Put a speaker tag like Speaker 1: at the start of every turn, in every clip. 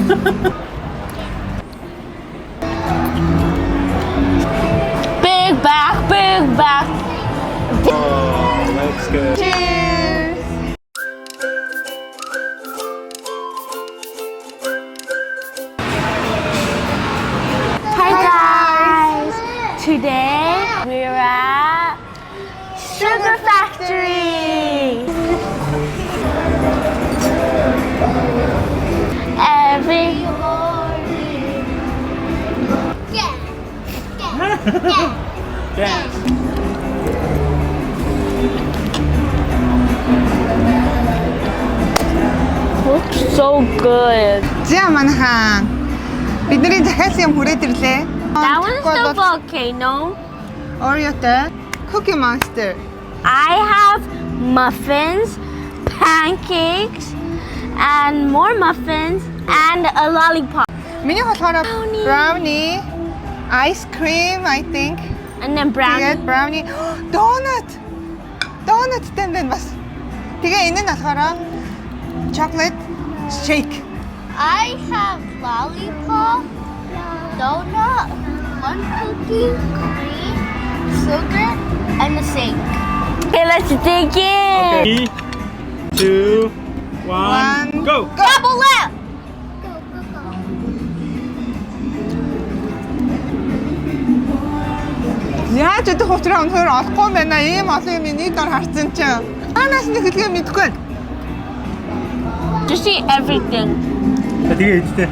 Speaker 1: Big back, big back.
Speaker 2: Oh, that's good.
Speaker 3: Cheers!
Speaker 1: Hi guys! Today we're at Sugar Factory. Every looks so good.
Speaker 3: За манайхан бидний захиалсан юм хүрээд ирлээ.
Speaker 1: That one's the volcano.
Speaker 3: Oreo-тэй Cookie Monster.
Speaker 1: I have muffins, pancakes, and more muffins, and a lollipop.
Speaker 3: Миний болохоор brownie, ice cream, I think.
Speaker 1: And then
Speaker 3: Тэгээд
Speaker 1: brownie.
Speaker 3: brownie, donut. Donut тэнэн бас. Тэгээ энэ нь болохоор chocolate shake.
Speaker 4: I have lollipop, donut, one cookie, cream, sugar, and a shake.
Speaker 1: Okay, let's dig in.
Speaker 2: 3, 2, 1, go!
Speaker 4: Double up!
Speaker 3: Яаж идэх уучраа өнөхөр олохгүй юм байна. Ийм олон юм нэг дор харцсан чинь. Анаас нэг хэлгээ мэдэхгүй.
Speaker 1: Just eat everything.
Speaker 2: Тэгээ идтээ.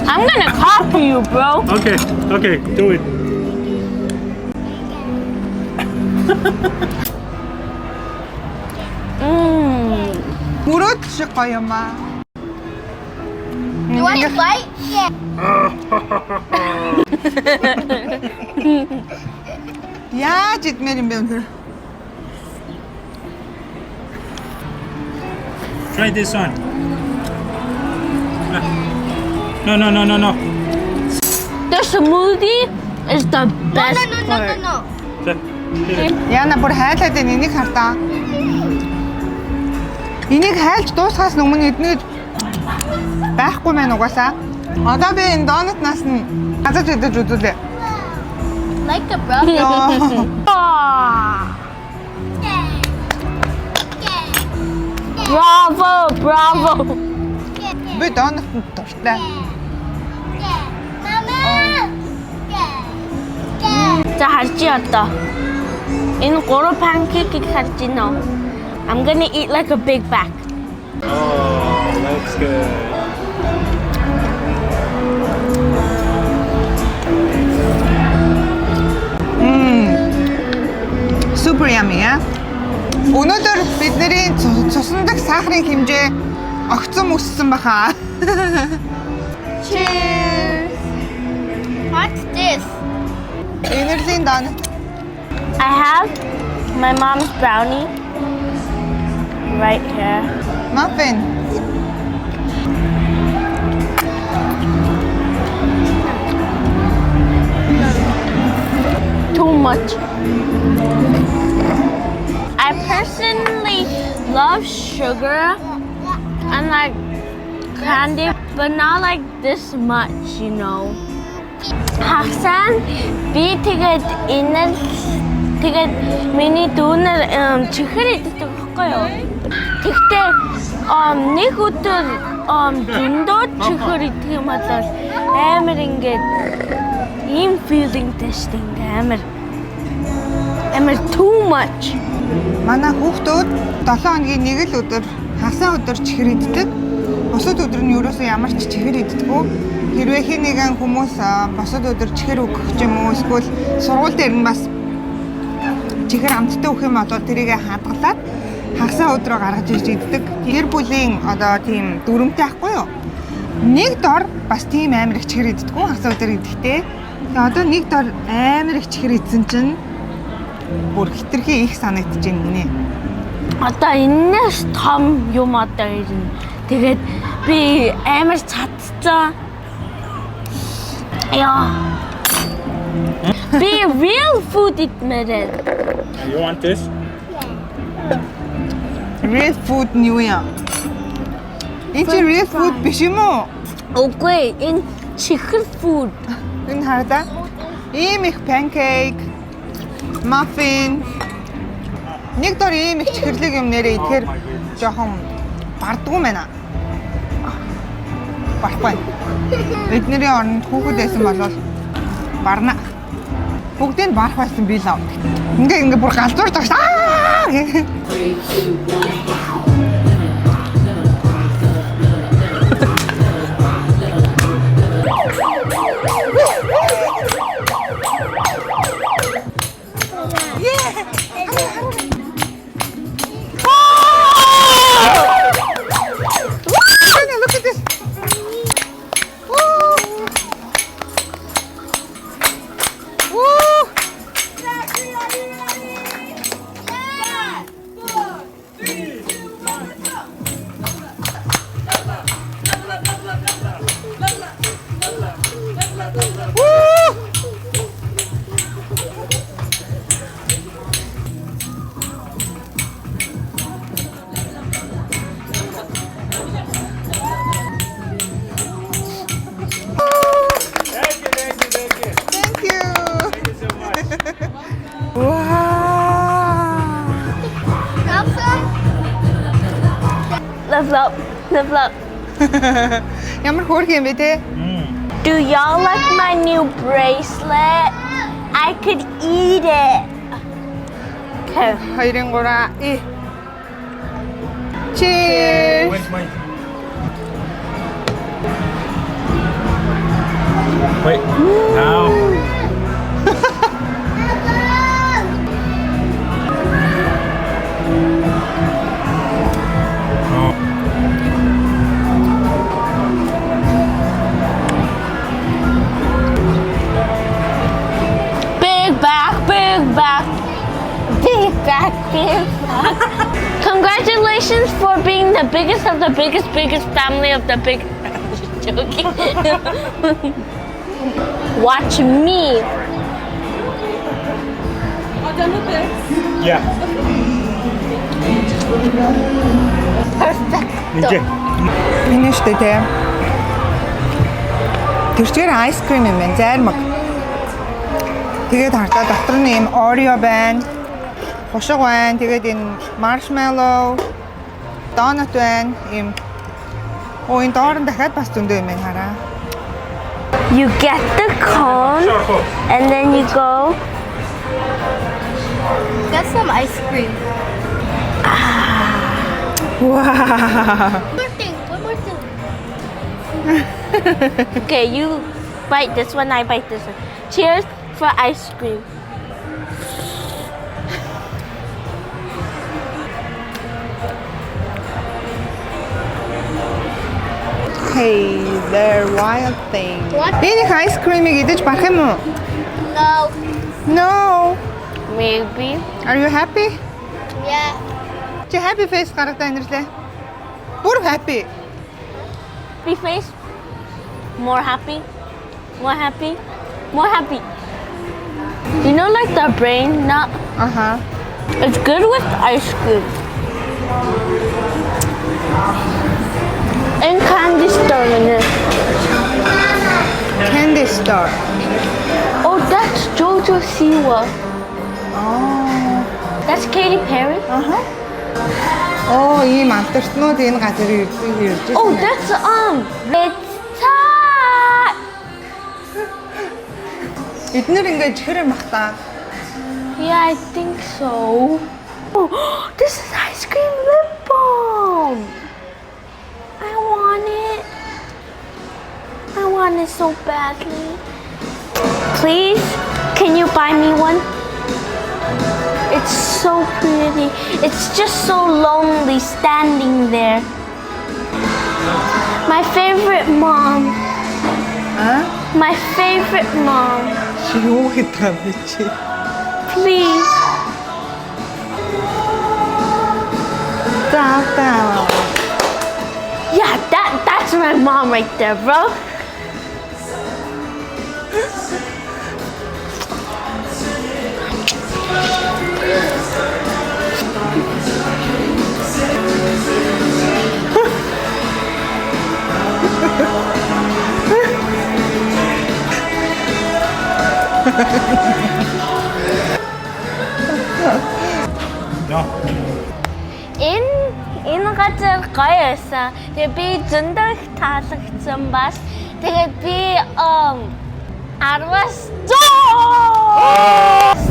Speaker 1: I'm gonna copy you, bro.
Speaker 2: Okay, okay, do it.
Speaker 3: Мөрөөд шиг гоё юм аа.
Speaker 4: You want to fight? Yeah.
Speaker 3: Яаж идмээр юм бэ өнөхөр?
Speaker 2: Try this one. No.
Speaker 1: The smoothie is the best part.
Speaker 4: No.
Speaker 3: Яна бүр хайлаад байна энийг хартаа. Энийг хайлж дуусгаас өмнө эднийг байхгүй мэн угаасаа. Одоо би энэ донутнаас нь газаж идэж үзүүлээ.
Speaker 4: Like the brother.
Speaker 1: Bravo, bravo.
Speaker 3: Би донутнд дуртай.
Speaker 1: За харж одоо. Энэ 3 pancake-ийг харж байна уу? I'm gonna eat like a big bag.
Speaker 2: Oh, that's good.
Speaker 3: Super yummy аа. Өнөөдөр бидний цусндах сахарын хэмжээ огцом өссөн баха. Cheers.
Speaker 4: What's this?
Speaker 3: Энерлийн донут.
Speaker 1: I have my mom's brownie right here.
Speaker 3: Muffin.
Speaker 1: Too much. I personally love sugar and like candy, but not like this much, you know. Хагасан би тэгээд энэ тэгээд миний дүүнер чихэр иддэг байхгүй юу? Тэгтээ нэг өдөр зөндөө чихэр идэх юм бол амар ингээд ийм feeling testing амар too much.
Speaker 3: Манай хүүхдүүд 7 хоногийн нэг л өдөр хасаа өдөр чихэр иддэг. Бусад өдөр нь ерөөсөө ямар ч чихэр иддэггүй. Хэрвээ хин нэгэн хүмүүс бусад өдөр чихэр өгөх юм уу эсвэл сургууль дээр нь бас чихэр амттай өгөх юм бол тэрийг хадгалаад хагасаа өдрөө гаргаж ирж иддэг. Гэр бүлийн одоо тийм дүрмтэй ахгүй юу? Нэг дор бас тийм амар их чихэр иддэггүй хагасаа өдөр идэхтэй. Тэгээ одоо нэг дор амар их чихэр идсэн чинь бүр хитрхи их санагдаж байна гинэ.
Speaker 1: Одоо энэс том юм одоо ирнэ. Тэгээд би амар цадцсан. Яа. Би real food идмээрээ.
Speaker 2: You want this?
Speaker 3: Real food нь юу юм? Энэ чи real food биш юм уу?
Speaker 1: Үгүй, энэ chicken food.
Speaker 3: Энэ хараа. Ийм их pancake, muffin. Нэг дор ийм их чихэрлэг юм нэрээ идэхээр жоохон бардгүй байна. Барахгүй. Бидний оронд хүүхэд байсан бол барна. Бүгдийг барах байсан би лав. Ингээ бүр галзуурж байгаа. Look at this. Thank you. Wow.
Speaker 1: Level up, level up.
Speaker 3: Ямар хөөрхөн юм бэ те?
Speaker 1: Do y'all like my new bracelet? I could eat it. Okay.
Speaker 3: 2 3 Cheers.
Speaker 2: Wait. Now.
Speaker 1: Big back, big back. Big back, big back. Congratulations for being the biggest of the biggest family of the big. Just joking. Watch me.
Speaker 2: Yeah.
Speaker 1: Perfect.
Speaker 2: Ninja.
Speaker 3: Энэ штэ те. Тэрчээр ice cream юм байна. Зайрмаг. Тэгээд хартаа дотор нь юм Oreo байна. Хушиг байна. Тэгээд энэ marshmallow, donut байна. Ийм энэ доор нь дахиад бас зөндөө юм байна хараа.
Speaker 1: You get the cone and then you go.
Speaker 4: Got some ice cream.
Speaker 3: Wow.
Speaker 4: One more thing.
Speaker 1: Okay, you bite this one, I bite this one. Cheers for ice cream.
Speaker 3: Hey, there wild thing.
Speaker 4: What?
Speaker 3: Энэ их ice cream-ийг идэж барах юм уу?
Speaker 4: No.
Speaker 3: No.
Speaker 1: Maybe.
Speaker 3: Are you happy?
Speaker 4: Yeah.
Speaker 3: Чи happy face гаргадаа инэрлээ. Бүр happy.
Speaker 1: Happy face. More happy. More happy. More happy. You know, like the brain nut?
Speaker 3: Аха.
Speaker 1: It's good with ice cream. And candy store in it.
Speaker 3: Candy store.
Speaker 1: Oh, that's Jojo Siwa.
Speaker 3: Oh.
Speaker 1: That's Katy Perry.
Speaker 3: Аха. Оо, ийм амтэрчнууд энэ газар ирж ирж
Speaker 1: Oh,
Speaker 3: байна.
Speaker 1: that's it's time.
Speaker 3: Эднэр ингээд чихрээ махтаа.
Speaker 1: Yeah, I think so. Oh, this is ice cream lip balm. I want it. I want it so badly. Please, can you buy me one? It's so pretty. It's just so lonely standing there. My favorite mom.
Speaker 3: Аа?
Speaker 1: My favorite mom.
Speaker 3: Чи юу гэдэг юм бэ чи?
Speaker 1: Please.
Speaker 3: Таа.
Speaker 1: Yeah, that's my mom right there, bro.
Speaker 2: No.
Speaker 1: Энэ газар гоё байсан. Тэгээ би зөндөө их таалагдсан бас. Тэгээд би арвас.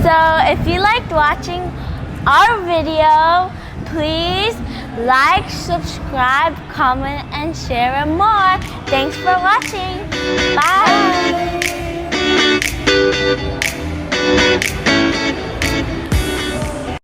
Speaker 1: So if you liked watching our video, please like, subscribe, comment, and share and more. Thanks for watching. Bye.